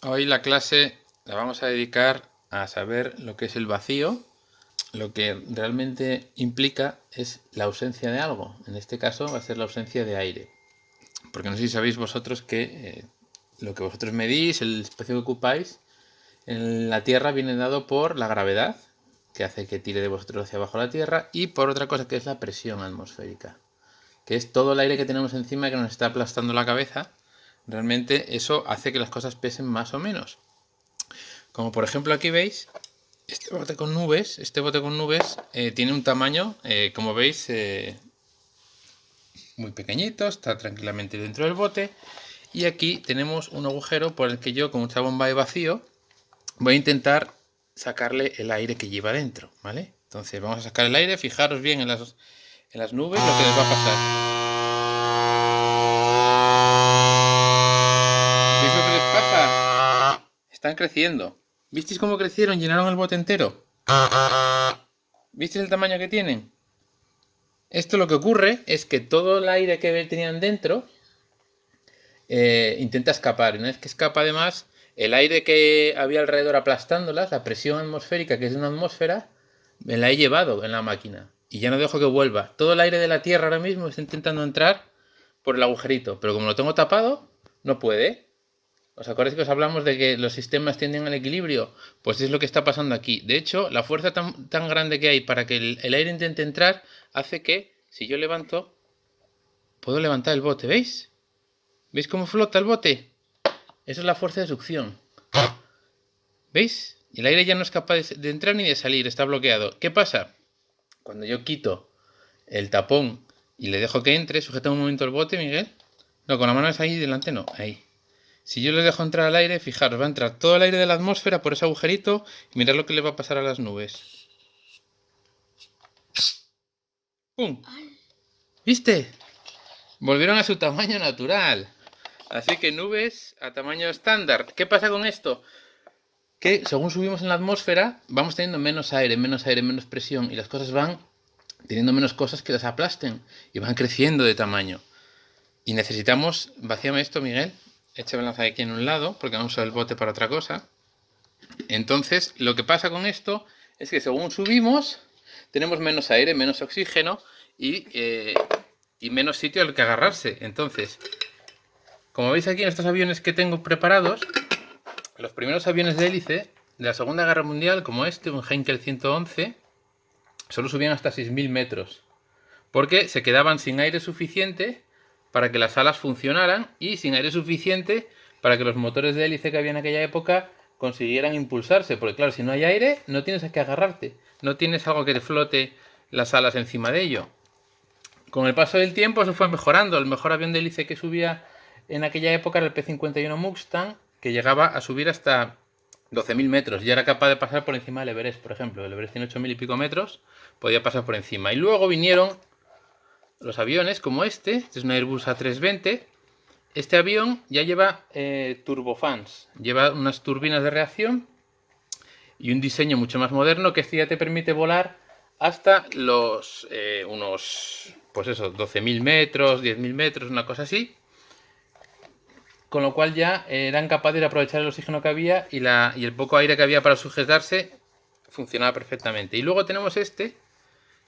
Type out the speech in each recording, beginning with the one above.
Hoy la clase la vamos a dedicar a saber lo que es el vacío. Lo que realmente implica es la ausencia de algo. En este caso va a ser la ausencia de aire. Porque no sé si sabéis vosotros que lo que vosotros medís, el espacio que ocupáis en la Tierra viene dado por la gravedad, que hace que tire de vosotros hacia abajo la Tierra, y por otra cosa que es la presión atmosférica, que es todo el aire que tenemos encima que nos está aplastando la cabeza. Realmente eso hace que las cosas pesen más o menos. Como por ejemplo aquí veis, este bote con nubes tiene un tamaño, como veis, muy pequeñito, está tranquilamente dentro del bote. Y aquí tenemos un agujero por el que yo, con mucha bomba de vacío, voy a intentar sacarle el aire que lleva dentro, ¿vale? Entonces vamos a sacar el aire, fijaros bien en las nubes lo que les va a pasar. ¿Veis lo que les pasa? Están creciendo. ¿Visteis cómo crecieron? Llenaron el bote entero. ¿Visteis el tamaño que tienen? Esto lo que ocurre es que todo el aire que tenían dentro intenta escapar. Y una vez que escapa, además, el aire que había alrededor aplastándolas, la presión atmosférica, que es de una atmósfera, me la he llevado en la máquina. Y ya no dejo que vuelva. Todo el aire de la Tierra ahora mismo está intentando entrar por el agujerito. Pero como lo tengo tapado, no puede. ¿Os acordáis que os hablamos de que los sistemas tienden al equilibrio? Pues es lo que está pasando aquí. De hecho, la fuerza tan grande que hay para que el aire intente entrar hace que, si yo levanto, puedo levantar el bote. ¿Veis? ¿Veis cómo flota el bote? Eso es la fuerza de succión. ¿Veis? Y el aire ya no es capaz de entrar ni de salir, está bloqueado. ¿Qué pasa? Cuando yo quito el tapón y le dejo que entre, sujeta un momento el bote, Miguel. No, con la mano es ahí delante, no, ahí. Si yo le dejo entrar al aire, fijaros, va a entrar todo el aire de la atmósfera por ese agujerito y mirad lo que le va a pasar a las nubes. ¡Pum! ¿Viste? Volvieron a su tamaño natural. Así que nubes a tamaño estándar. ¿Qué pasa con esto? Que según subimos en la atmósfera, vamos teniendo menos aire, menos presión y las cosas van teniendo menos cosas que las aplasten y van creciendo de tamaño. Y necesitamos, vacíame esto, Miguel, échamelas aquí en un lado porque vamos a usar el bote para otra cosa. Entonces, lo que pasa con esto es que según subimos, tenemos menos aire, menos oxígeno y menos sitio al que agarrarse. Entonces, como veis aquí en estos aviones que tengo preparados, los primeros aviones de hélice de la Segunda Guerra Mundial, como este, un Heinkel 111, solo subían hasta 6.000 metros, porque se quedaban sin aire suficiente para que las alas funcionaran y sin aire suficiente para que los motores de hélice que había en aquella época consiguieran impulsarse, porque claro, si no hay aire, no tienes a qué agarrarte, no tienes algo que te flote las alas encima de ello. Con el paso del tiempo se fue mejorando. El mejor avión de hélice que subía en aquella época era el P-51 Mustang, que llegaba a subir hasta 12.000 metros. Ya era capaz de pasar por encima del Everest, por ejemplo. El Everest tiene 8.000 y pico metros, podía pasar por encima. Y luego vinieron los aviones como este es un Airbus A320. Este avión ya lleva turbofans, lleva unas turbinas de reacción y un diseño mucho más moderno que este ya te permite volar hasta los unos, pues eso, 12.000 metros, 10.000 metros, una cosa así. Con lo cual ya eran capaces de aprovechar el oxígeno que había y el poco aire que había para sujetarse funcionaba perfectamente. Y luego tenemos que este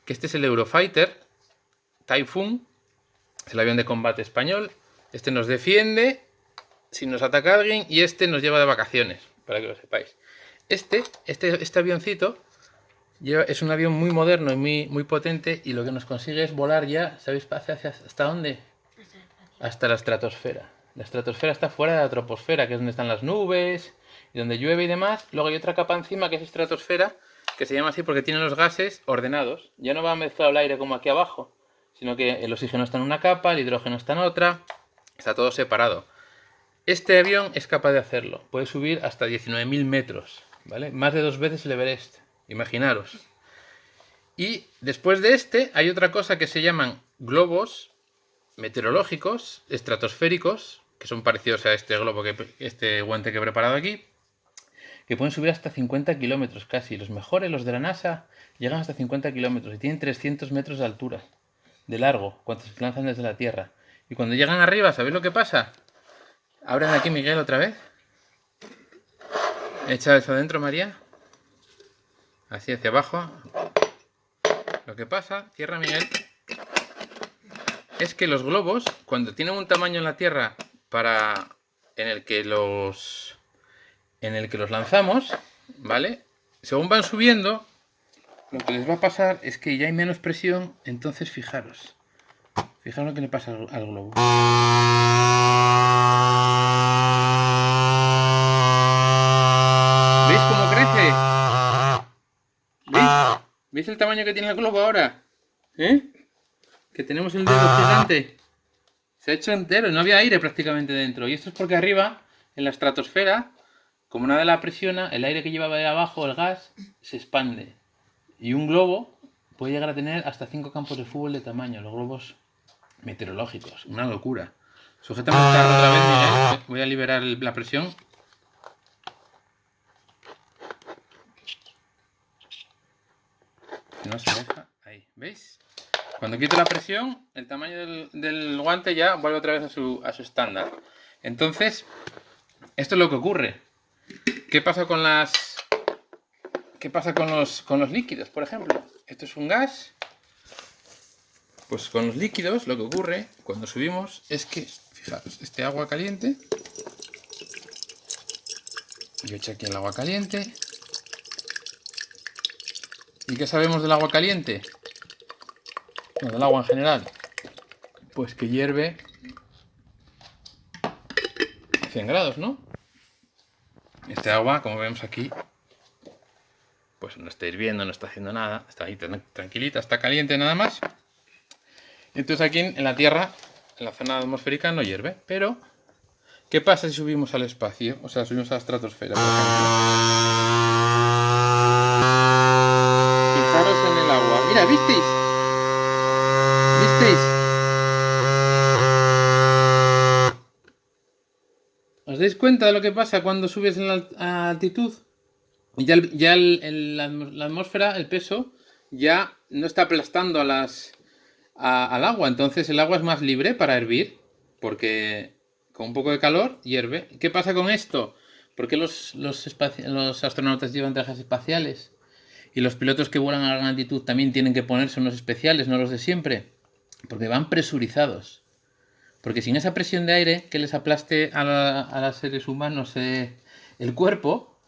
es el Eurofighter Typhoon, es el avión de combate español. Este nos defiende si nos ataca alguien y este nos lleva de vacaciones, para que lo sepáis. Este avioncito es un avión muy moderno y muy potente y lo que nos consigue es volar ya, ¿sabéis hasta dónde? Hasta la estratosfera. La estratosfera está fuera de la troposfera, que es donde están las nubes y donde llueve y demás. Luego hay otra capa encima que es estratosfera, que se llama así porque tiene los gases ordenados. Ya no va mezclado el aire como aquí abajo, sino que el oxígeno está en una capa, el hidrógeno está en otra, está todo separado. Este avión es capaz de hacerlo, puede subir hasta 19.000 metros, ¿vale? Más de 2 veces el Everest, imaginaros. Y después de este hay otra cosa que se llaman globos meteorológicos estratosféricos, que son parecidos a este globo, este guante que he preparado aquí, que pueden subir hasta 50 kilómetros casi. Los mejores, los de la NASA, llegan hasta 50 kilómetros y tienen 300 metros de altura, de largo, cuando se lanzan desde la Tierra. Y cuando llegan arriba, ¿sabéis lo que pasa? Abren aquí, Miguel, otra vez. Echa eso adentro, María. Así hacia abajo. Lo que pasa, cierra Miguel, es que los globos, cuando tienen un tamaño en la Tierra en el que los lanzamos, ¿vale? Según van subiendo, lo que les va a pasar es que ya hay menos presión, entonces fijaros lo que le pasa al globo. ¿Veis cómo crece? ¿Veis el tamaño que tiene el globo ahora? Que tenemos el dedo gigante. Se ha hecho entero, no había aire prácticamente dentro. Y esto es porque arriba, en la estratosfera, como nada la presiona, el aire que llevaba de abajo, el gas, se expande. Y un globo puede llegar a tener hasta 5 campos de fútbol de tamaño, los globos meteorológicos. Una locura. Sujétame el carro otra vez, Miguel. Voy a liberar la presión. No se deja. Ahí, ¿veis? Cuando quito la presión, el tamaño del guante ya vuelve otra vez a su estándar. Entonces, esto es lo que ocurre. ¿Qué pasa con los líquidos, por ejemplo? Esto es un gas. Pues con los líquidos lo que ocurre cuando subimos es que, fijaros, este agua caliente. Yo echo aquí el agua caliente. ¿Y qué sabemos del agua caliente? Bueno, del agua en general. Pues que hierve a 100 grados, ¿no? Este agua, como vemos aquí, pues no está hirviendo, no está haciendo nada. Está ahí tranquilita, está caliente nada más. Entonces aquí en la Tierra, en la zona atmosférica, no hierve. Pero, ¿qué pasa si subimos al espacio? O sea, subimos a la estratosfera, por ejemplo. Fijaros en el agua. Mira, ¿visteis? ¿Visteis? ¿Os dais cuenta de lo que pasa cuando subes en la altitud? Y ya la atmósfera, el peso, ya no está aplastando al agua. Entonces el agua es más libre para hervir, porque con un poco de calor hierve. ¿Qué pasa con esto? ¿Por qué los astronautas llevan trajes espaciales? Y los pilotos que vuelan a gran altitud también tienen que ponerse unos especiales, no los de siempre. Porque van presurizados. Porque sin esa presión de aire que les aplaste a los seres humanos el cuerpo,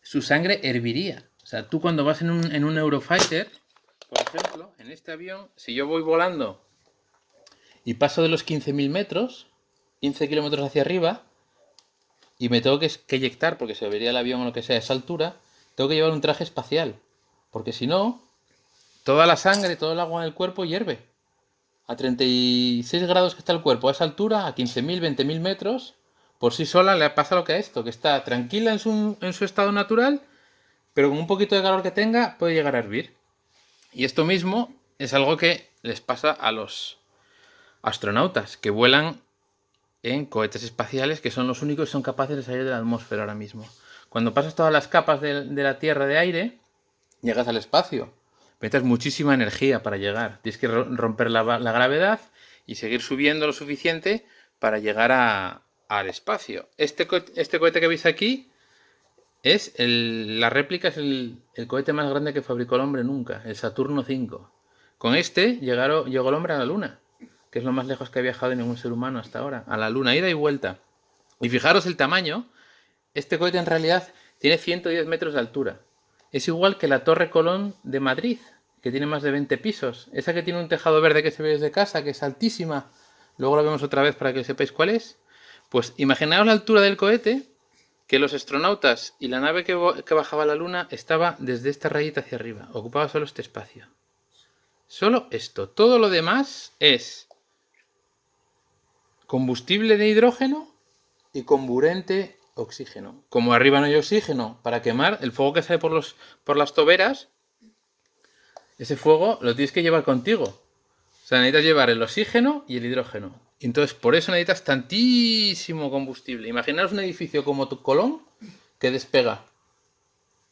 su sangre herviría. O sea, tú cuando vas en un Eurofighter, por ejemplo, en este avión, si yo voy volando y paso de los 15.000 metros, 15 kilómetros hacia arriba, y me tengo que eyectar porque se vería el avión o lo que sea a esa altura, tengo que llevar un traje espacial. Porque si no, toda la sangre, todo el agua en el cuerpo hierve. A 36 grados que está el cuerpo, a esa altura, a 15.000, 20.000 metros, por sí sola le pasa lo que a esto, que está tranquila en su estado natural, pero con un poquito de calor que tenga puede llegar a hervir. Y esto mismo es algo que les pasa a los astronautas, que vuelan en cohetes espaciales, que son los únicos que son capaces de salir de la atmósfera ahora mismo. Cuando pasas todas las capas de la Tierra de aire, llegas al espacio. Metes muchísima energía para llegar. Tienes que romper la gravedad y seguir subiendo lo suficiente para llegar al espacio. Este cohete que veis aquí es la réplica, es el cohete más grande que fabricó el hombre nunca, el Saturno V. Con este llegó el hombre a la Luna, que es lo más lejos que ha viajado ningún ser humano hasta ahora. A la Luna, ida y vuelta. Y fijaros el tamaño. Este cohete en realidad tiene 110 metros de altura. Es igual que la Torre Colón de Madrid, que tiene más de 20 pisos. Esa que tiene un tejado verde que se ve desde casa, que es altísima. Luego la vemos otra vez para que sepáis cuál es. Pues imaginaos la altura del cohete, que los astronautas y la nave que bajaba a la Luna estaba desde esta rayita hacia arriba. Ocupaba solo este espacio. Solo esto. Todo lo demás es combustible de hidrógeno y comburente oxígeno. Como arriba no hay oxígeno para quemar, el fuego que sale por las toberas, ese fuego lo tienes que llevar contigo. O sea, necesitas llevar el oxígeno y el hidrógeno. Y entonces por eso necesitas tantísimo combustible. Imaginaos un edificio como Colón que despega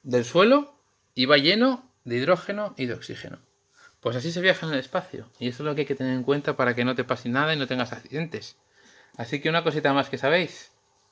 del suelo y va lleno de hidrógeno y de oxígeno. Pues así se viaja en el espacio. Y eso es lo que hay que tener en cuenta para que no te pase nada y no tengas accidentes. Así que una cosita más que sabéis.